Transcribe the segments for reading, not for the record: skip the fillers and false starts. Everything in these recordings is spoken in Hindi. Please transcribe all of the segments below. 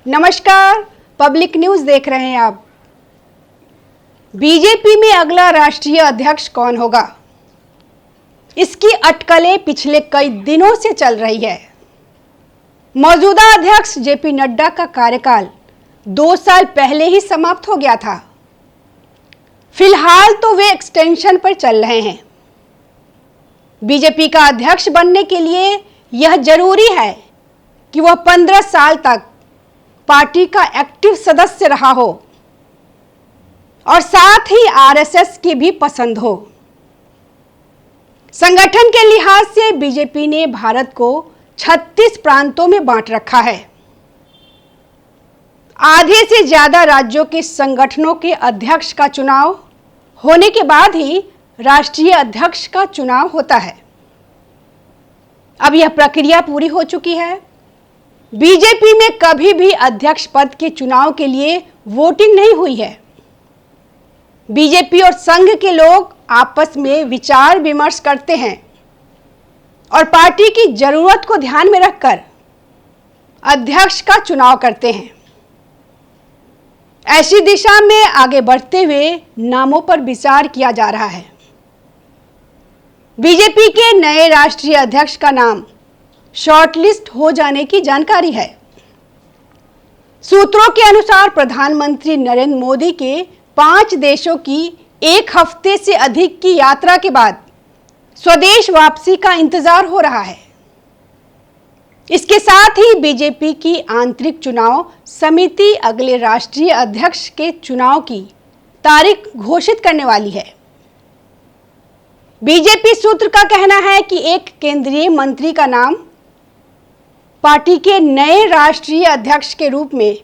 नमस्कार, पब्लिक न्यूज देख रहे हैं आप। बीजेपी में अगला राष्ट्रीय अध्यक्ष कौन होगा, इसकी अटकलें पिछले कई दिनों से चल रही है। मौजूदा अध्यक्ष जेपी नड्डा का कार्यकाल 2 साल पहले ही समाप्त हो गया था। फिलहाल तो वे एक्सटेंशन पर चल रहे हैं। बीजेपी का अध्यक्ष बनने के लिए यह जरूरी है कि वह 15 साल तक पार्टी का एक्टिव सदस्य रहा हो और साथ ही आरएसएस की भी पसंद हो। संगठन के लिहाज से बीजेपी ने भारत को 36 प्रांतों में बांट रखा है। आधे से ज्यादा राज्यों के संगठनों के अध्यक्ष का चुनाव होने के बाद ही राष्ट्रीय अध्यक्ष का चुनाव होता है। अब यह प्रक्रिया पूरी हो चुकी है। बीजेपी में कभी भी अध्यक्ष पद के चुनाव के लिए वोटिंग नहीं हुई है। बीजेपी और संघ के लोग आपस में विचार विमर्श करते हैं और पार्टी की जरूरत को ध्यान में रखकर अध्यक्ष का चुनाव करते हैं। ऐसी दिशा में आगे बढ़ते हुए नामों पर विचार किया जा रहा है। बीजेपी के नए राष्ट्रीय अध्यक्ष का नाम शॉर्टलिस्ट हो जाने की जानकारी है। सूत्रों के अनुसार प्रधानमंत्री नरेंद्र मोदी के 5 देशों की 1 हफ्ते से अधिक की यात्रा के बाद स्वदेश वापसी का इंतजार हो रहा है। इसके साथ ही बीजेपी की आंतरिक चुनाव समिति अगले राष्ट्रीय अध्यक्ष के चुनाव की तारीख घोषित करने वाली है। बीजेपी सूत्र का कहना है कि एक केंद्रीय मंत्री का नाम पार्टी के नए राष्ट्रीय अध्यक्ष के रूप में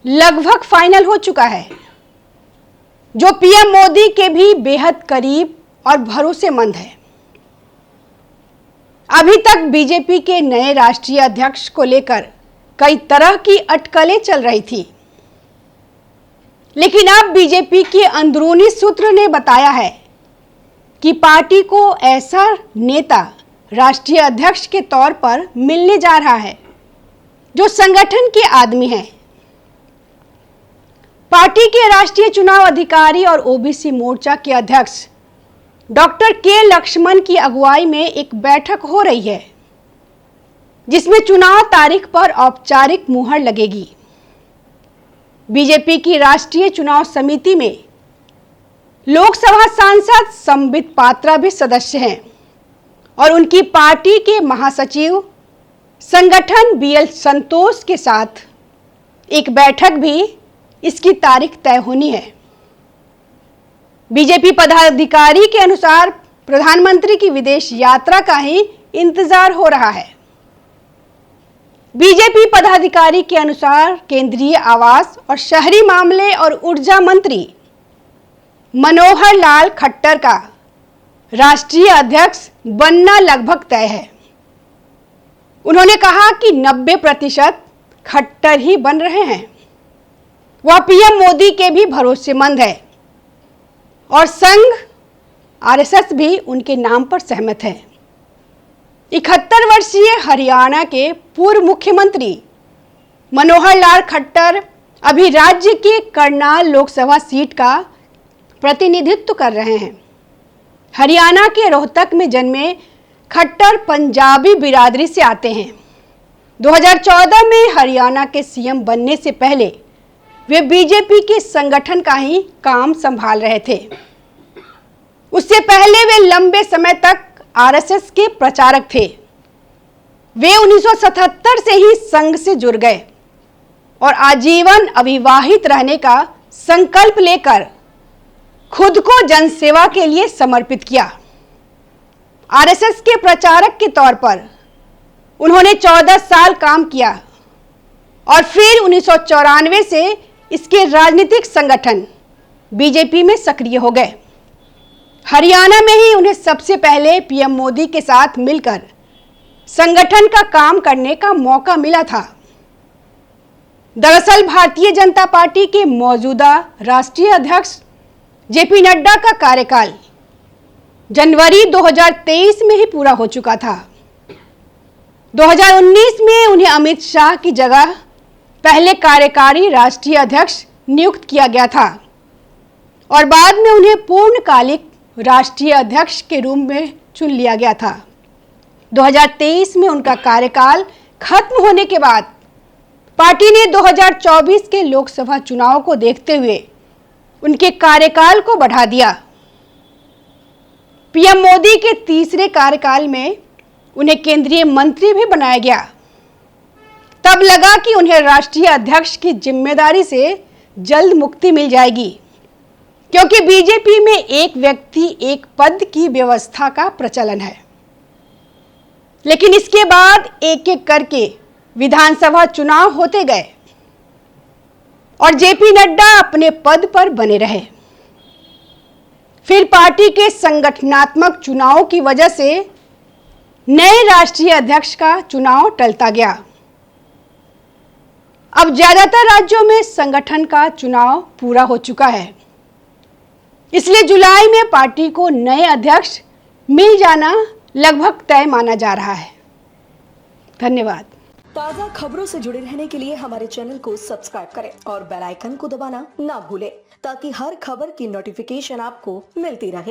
लगभग फाइनल हो चुका है, जो पीएम मोदी के भी बेहद करीब और भरोसेमंद है। अभी तक बीजेपी के नए राष्ट्रीय अध्यक्ष को लेकर कई तरह की अटकलें चल रही थी, लेकिन अब बीजेपी के अंदरूनी सूत्र ने बताया है कि पार्टी को ऐसा नेता राष्ट्रीय अध्यक्ष के तौर पर मिलने जा रहा है जो संगठन के आदमी हैं। पार्टी के राष्ट्रीय चुनाव अधिकारी और ओबीसी मोर्चा के अध्यक्ष डॉक्टर के लक्ष्मण की अगुवाई में एक बैठक हो रही है, जिसमें चुनाव तारीख पर औपचारिक मुहर लगेगी। बीजेपी की राष्ट्रीय चुनाव समिति में लोकसभा सांसद संबित पात्रा भी सदस्य हैं और उनकी पार्टी के महासचिव संगठन बीएल संतोष के साथ एक बैठक भी इसकी तारीख तय होनी है। बीजेपी पदाधिकारी के अनुसार प्रधानमंत्री की विदेश यात्रा का ही इंतजार हो रहा है। बीजेपी पदाधिकारी के अनुसार केंद्रीय आवास और शहरी मामले और ऊर्जा मंत्री मनोहर लाल खट्टर का राष्ट्रीय अध्यक्ष बनना लगभग तय है। उन्होंने कहा कि 90% खट्टर ही बन रहे हैं। वह पीएम मोदी के भी भरोसेमंद है और संघ आरएसएस भी उनके नाम पर सहमत है। 71 वर्षीय हरियाणा के पूर्व मुख्यमंत्री मनोहर लाल खट्टर अभी राज्य के करनाल लोकसभा सीट का प्रतिनिधित्व कर रहे हैं। हरियाणा के रोहतक में जन्मे खट्टर पंजाबी बिरादरी से आते हैं। 2014 में हरियाणा के सीएम बनने से पहले वे बीजेपी के संगठन का ही काम संभाल रहे थे। उससे पहले वे लंबे समय तक आरएसएस के प्रचारक थे। वे 1977 से ही संघ से जुड़ गए और आजीवन अविवाहित रहने का संकल्प लेकर खुद को जनसेवा के लिए समर्पित किया। आरएसएस के प्रचारक के तौर पर उन्होंने 14 साल काम किया और फिर 1994 से इसके राजनीतिक संगठन बीजेपी में सक्रिय हो गए। हरियाणा में ही उन्हें सबसे पहले पीएम मोदी के साथ मिलकर संगठन का काम करने का मौका मिला था। दरअसल भारतीय जनता पार्टी के मौजूदा राष्ट्रीय अध्यक्ष जेपी नड्डा का कार्यकाल जनवरी 2023 में ही पूरा हो चुका था। 2019 में उन्हें अमित शाह की जगह पहले कार्यकारी राष्ट्रीय अध्यक्ष नियुक्त किया गया था और बाद में उन्हें पूर्णकालिक राष्ट्रीय अध्यक्ष के रूप में चुन लिया गया था। 2023 में उनका कार्यकाल खत्म होने के बाद पार्टी ने 2024 के लोकसभा चुनाव को देखते हुए उनके कार्यकाल को बढ़ा दिया। पीएम मोदी के तीसरे कार्यकाल में उन्हें केंद्रीय मंत्री भी बनाया गया। तब लगा कि उन्हें राष्ट्रीय अध्यक्ष की जिम्मेदारी से जल्द मुक्ति मिल जाएगी, क्योंकि बीजेपी में एक व्यक्ति एक पद की व्यवस्था का प्रचलन है। लेकिन इसके बाद एक एक करके विधानसभा चुनाव होते गए और जेपी नड्डा अपने पद पर बने रहे। फिर पार्टी के संगठनात्मक चुनावों की वजह से नए राष्ट्रीय अध्यक्ष का चुनाव टलता गया। अब ज्यादातर राज्यों में संगठन का चुनाव पूरा हो चुका है, इसलिए जुलाई में पार्टी को नए अध्यक्ष मिल जाना लगभग तय माना जा रहा है। धन्यवाद। ताज़ा खबरों से जुड़े रहने के लिए हमारे चैनल को सब्सक्राइब करें और बेल आइकन को दबाना ना भूलें, ताकि हर खबर की नोटिफिकेशन आपको मिलती रहे।